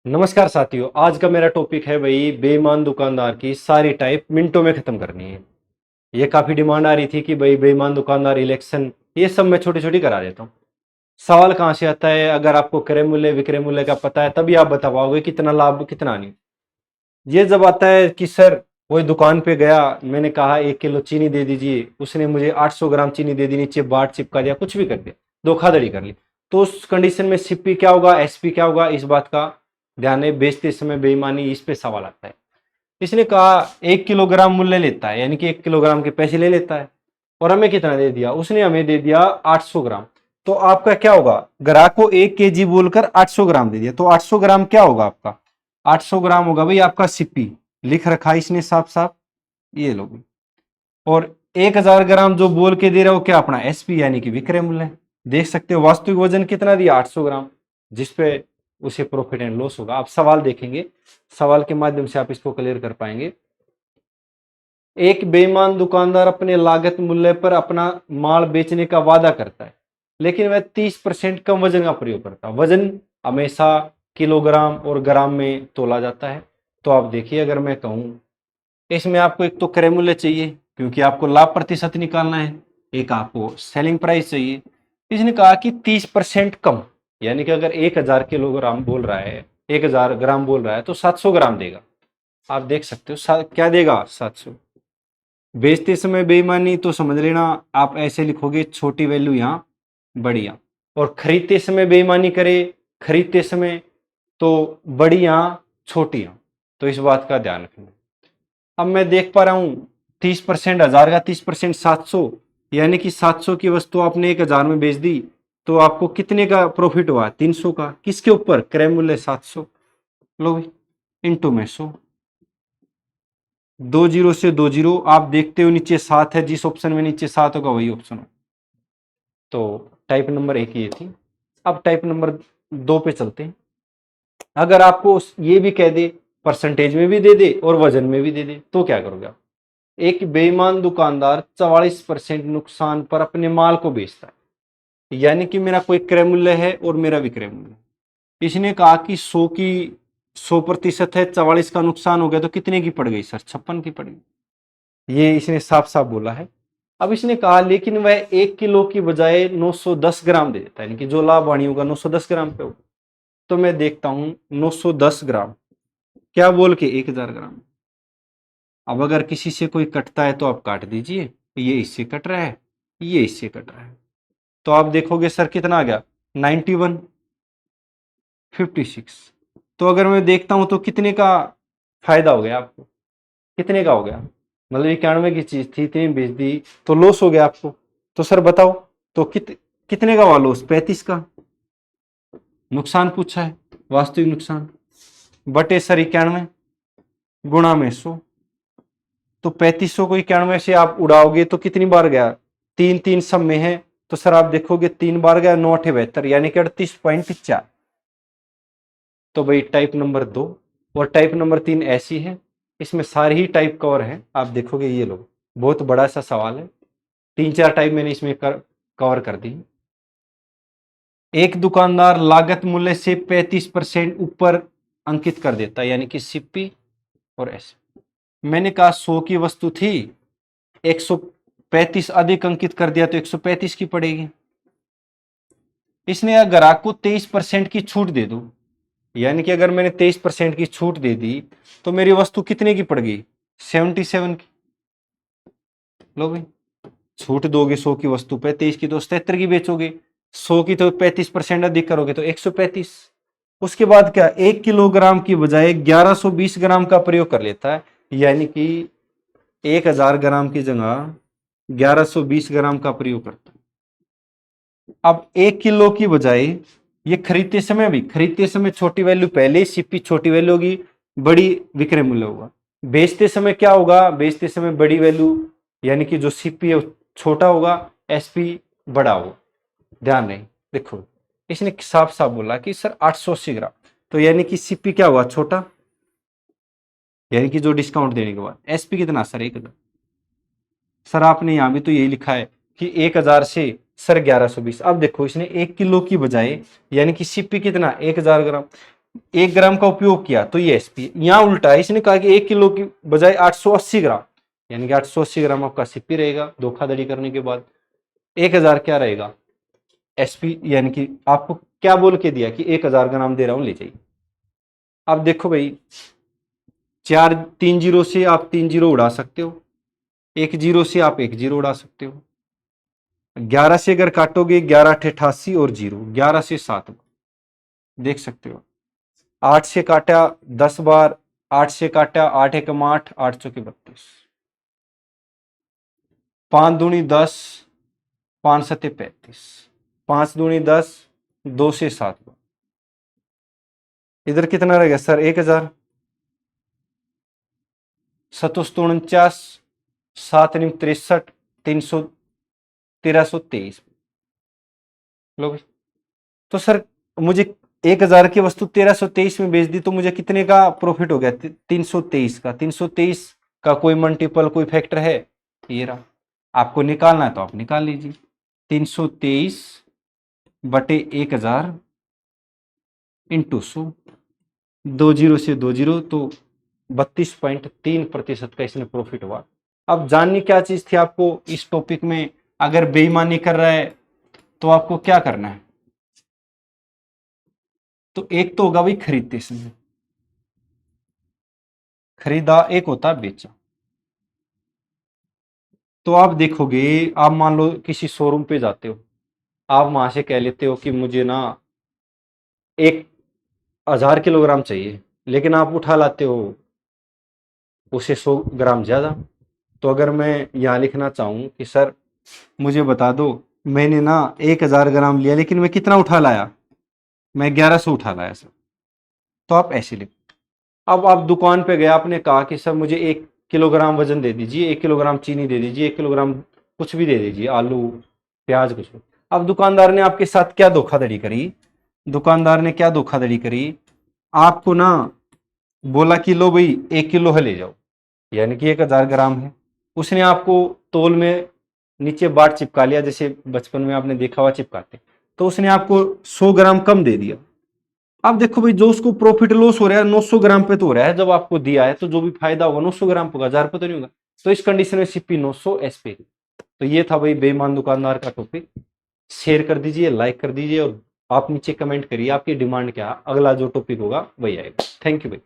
नमस्कार साथियों, आज का मेरा टॉपिक है भाई बेईमान दुकानदार की सारी टाइप मिनटों में खत्म करनी है। ये काफी डिमांड आ रही थी कि भाई बेईमान दुकानदार इलेक्शन ये सब मैं छोटी छोटी करा देता हूँ। सवाल कहाँ से आता है? अगर आपको क्रय मूल्य विक्रय मूल्य का पता है तभी आप बता पाओगे कितना लाभ कितना नहीं। ये जब आता है कि सर वही दुकान पे गया, मैंने कहा 1 किलो चीनी दे दीजिए, उसने मुझे 800 ग्राम चीनी दे दी, नीचे बाट चिपका दिया, कुछ भी कर दिया, धोखाधड़ी कर ली, तो उस कंडीशन में सीपी क्या होगा, एसपी क्या होगा, इस बात का ध्यान है। बेचते समय बेईमानी, इस पे सवाल आता है। इसने कहा 1 किलोग्राम मूल्य लेता है, यानी कि 1 किलोग्राम के पैसे ले लेता है, और हमें कितना दे दिया? उसने हमें दे दिया 800 ग्राम। तो आपका क्या होगा? ग्राहक को 1 केजी बोलकर 800 ग्राम दे दिया, तो 800 ग्राम क्या होगा आपका? 800 ग्राम होगा भाई आपका सीपी। लिख रखा है इसने साफ साफ, ये लो भाई। और 1000 ग्राम जो बोल के दे रहा हो क्या? अपना एसपी यानी कि विक्रय मूल्य। देख सकते हो वास्तविक वजन कितना दिया? 800 ग्राम, जिसपे उसे प्रॉफिट एंड लॉस होगा। आप सवाल देखेंगे, सवाल के माध्यम से आप इसको क्लियर कर पाएंगे। एक बेईमान दुकानदार अपने लागत मूल्य पर अपना माल बेचने का वादा करता है, लेकिन वह 30% कम वजन का प्रयोग करता है। वजन हमेशा किलोग्राम और ग्राम में तोला जाता है। तो आप देखिए, अगर मैं कहूँ इसमें आपको एक तो क्रय मूल्य चाहिए क्योंकि आपको लाभ प्रतिशत निकालना है, एक आपको सेलिंग प्राइस चाहिए। इसने कहा कि 30% कम, यानी कि अगर 1000 किलोग्राम बोल रहा है, 1000 ग्राम बोल रहा है, तो 700 ग्राम देगा। आप देख सकते हो क्या देगा? 700। बेचते समय बेईमानी तो समझ लेना, आप ऐसे लिखोगे छोटी वैल्यू यहाँ बड़ी यहाँ, और खरीदते समय बेईमानी करे, खरीदते समय तो बड़ी यहाँ छोटी यहाँ। तो इस बात का ध्यान रखना। अब मैं देख पा रहा हूँ 30% 1000 का, 30% 700, यानी कि 700 की वस्तु आपने 1000 में बेच दी, तो आपको कितने का प्रॉफिट हुआ? 300 का। किसके ऊपर? क्रय मूल्य 700। लो भाई, इंटू में 100। 2 जीरो से 2 जीरो, आप देखते हो नीचे 7 है, जिस ऑप्शन में नीचे 7 होगा वही ऑप्शन हो। तो टाइप नंबर 1 ये थी। अब टाइप नंबर 2 पे चलते हैं। अगर आपको ये भी कह दे, परसेंटेज में भी दे दे और वजन में भी दे दे, तो क्या करोगे आप? एक बेईमान दुकानदार 44% नुकसान पर अपने माल को बेचता है, यानी कि मेरा कोई क्रय मूल्य है और मेरा विक्रय मूल्य है। इसने कहा कि 100% है, 44 का नुकसान हो गया, तो कितने की पड़ गई सर? 56 की पड़ गई। ये इसने साफ साफ बोला है। अब इसने कहा लेकिन वह 1 किलो की बजाय 910 ग्राम दे देता है, यानी कि जो लाभ वाणी होगा 910 ग्राम पे होगा। तो मैं देखता हूं 910 ग्राम क्या बोल के 1000 ग्राम। अब अगर किसी से कोई कटता है तो आप काट दीजिए, ये इससे कट रहा है, ये इससे कट रहा है, तो आप देखोगे सर कितना आ गया? 91, 56। तो अगर मैं देखता हूं तो कितने का फायदा हो गया आपको? कितने का हो गया? मतलब 91 की चीज थी, इतनी बेच दी, तो लॉस हो गया आपको। तो सर बताओ, तो कितने का हुआ लॉस? 35 का। नुकसान पूछा है, वास्तविक नुकसान बटे सर 91 गुणा में 100। तो 3500 को 91 से आप उड़ाओगे तो कितनी बार गया? 3 3 सब में है, तो सर आप देखोगे 3 बार गया, 9 8 72, यानी कि 38.4। तो भाई टाइप नंबर 2 और टाइप नंबर 3 ऐसी है, इसमें सारी ही टाइप कवर है। आप देखोगे ये लोग बहुत बड़ा सा सवाल है, 3 4 टाइप मैंने इसमें कवर कर दी। एक दुकानदार लागत मूल्य से 35% ऊपर अंकित कर देता है, यानी कि सीपी और एस। मैंने कहा 100 की वस्तु थी, 135 अधिक अंकित कर दिया तो 135 की पड़ेगी। इसने ग्राहक को 23% की छूट दे दो, यानी कि अगर मैंने 23% की छूट दे दी तो मेरी वस्तु कितने की पड़ गई? 77 की। लो भाई, छूट दोगे 100 की वस्तु पे, 23 की तो 77 की बेचोगे, 100 की तो 35% अधिक करोगे तो 135। उसके बाद क्या? 1 किलोग्राम की बजाय 1120 ग्राम का प्रयोग कर लेता है, यानी कि 1000 ग्राम की जगह 1120 ग्राम का प्रयोग करता है। अब 1 किलो की बजाय ये खरीदते समय छोटी वैल्यू पहले, सीपी छोटी वैल्यू होगी, बड़ी विक्रय मूल्य होगा। बेचते समय क्या होगा? बेचते समय बड़ी वैल्यू, यानी कि जो सीपी है छोटा होगा, एसपी बड़ा होगा। ध्यान रहे, देखो इसने साफ साफ बोला कि सर 880 ग्राम, तो यानी कि सीपी क्या हुआ? छोटा, यानी कि जो डिस्काउंट देने के बाद। एसपी कितना सर? 1000। सर आपने यहां भी तो यही लिखा है कि 1000 से सर 1120। अब देखो इसने 1 किलो की बजाय, यानी कि सीपी कितना? 1000 ग्राम, 1 ग्राम का उपयोग किया तो ये एसपी। यहाँ उल्टा है, इसने कहा कि 1 किलो की बजाय 880 ग्राम, यानी कि 880 ग्राम आपका सीपी रहेगा धोखाधड़ी करने के बाद। 1000 क्या रहेगा एसपी, यानी कि आपको क्या बोल के दिया कि 1000 ग्राम दे रहा हूं, ले जाइए। अब देखो भाई, 3 जीरो से आप 3 जीरो उड़ा सकते हो, 1 जीरो से आप 1 जीरो उड़ा सकते हो। 11 से अगर काटोगे 11 8 88 और जीरो, 11 से 7 देख सकते हो। 8 से काटा 10 बार, 8 से काटा 8 एकम 8, 8 चौके 32, 5 दूनी 10, 5 सत्ते 35, 5 दूनी 10, 2 से 7 बार। इधर कितना रहेगा सर 1000, 7 49, 7 63, 300, 1323 लोग। तो सर मुझे 1000 की वस्तु 1323 में बेच दी तो मुझे कितने का प्रॉफिट हो गया? 323 का। 323 का कोई मल्टीपल, कोई फैक्टर है? ये रहा। आपको निकालना है तो आप निकाल लीजिए। 323 बटे 1000 इंटू 100, 2 जीरो से 2 जीरो, तो 32.3% का इसमें प्रॉफिट हुआ। अब जाननी क्या चीज थी आपको इस टॉपिक में? अगर बेईमानी कर रहा है तो आपको क्या करना है? तो एक तो होगा भाई खरीदते समय, खरीदा, एक होता है बेचा। तो आप देखोगे, आप मान लो किसी शोरूम पे जाते हो, आप वहां से कह लेते हो कि मुझे ना 1000 किलोग्राम चाहिए, लेकिन आप उठा लाते हो उसे 100 ग्राम ज्यादा। तो अगर मैं यहाँ लिखना चाहूँ कि सर मुझे बता दो, मैंने ना 1000 ग्राम लिया लेकिन मैं कितना उठा लाया? मैं 1100 उठा लाया सर। तो आप ऐसे लिखो। अब आप दुकान पे गए, आपने कहा कि सर मुझे 1 किलोग्राम वजन दे दीजिए, 1 किलोग्राम चीनी दे दीजिए, 1 किलोग्राम कुछ भी दे दीजिए, आलू प्याज कुछ भी। अब दुकानदार ने आपके साथ क्या धोखाधड़ी करी? दुकानदार ने क्या धोखाधड़ी करी? आपको ना बोला कि लो भाई 1 किलो है ले जाओ, यानी कि 1000 ग्राम है। उसने आपको तौल में नीचे बार चिपका लिया, जैसे बचपन में आपने देखा हुआ चिपकाते, तो उसने आपको 100 ग्राम कम दे दिया। अब देखो भाई, जो उसको प्रॉफिट लॉस हो रहा है 900 ग्राम पे तो हो रहा है, जब आपको दिया है तो जो भी फायदा होगा 900 ग्राम पे होगा, 1000 पे तो नहीं होगा। तो इस कंडीशन में सीपी 900 एसपी। तो ये था भाई बेईमान दुकानदार का टॉपिक। शेयर कर दीजिए, लाइक कर दीजिए, और आप नीचे कमेंट करिए आपकी डिमांड क्या है, अगला जो टॉपिक होगा वही आएगा। थैंक यू भाई।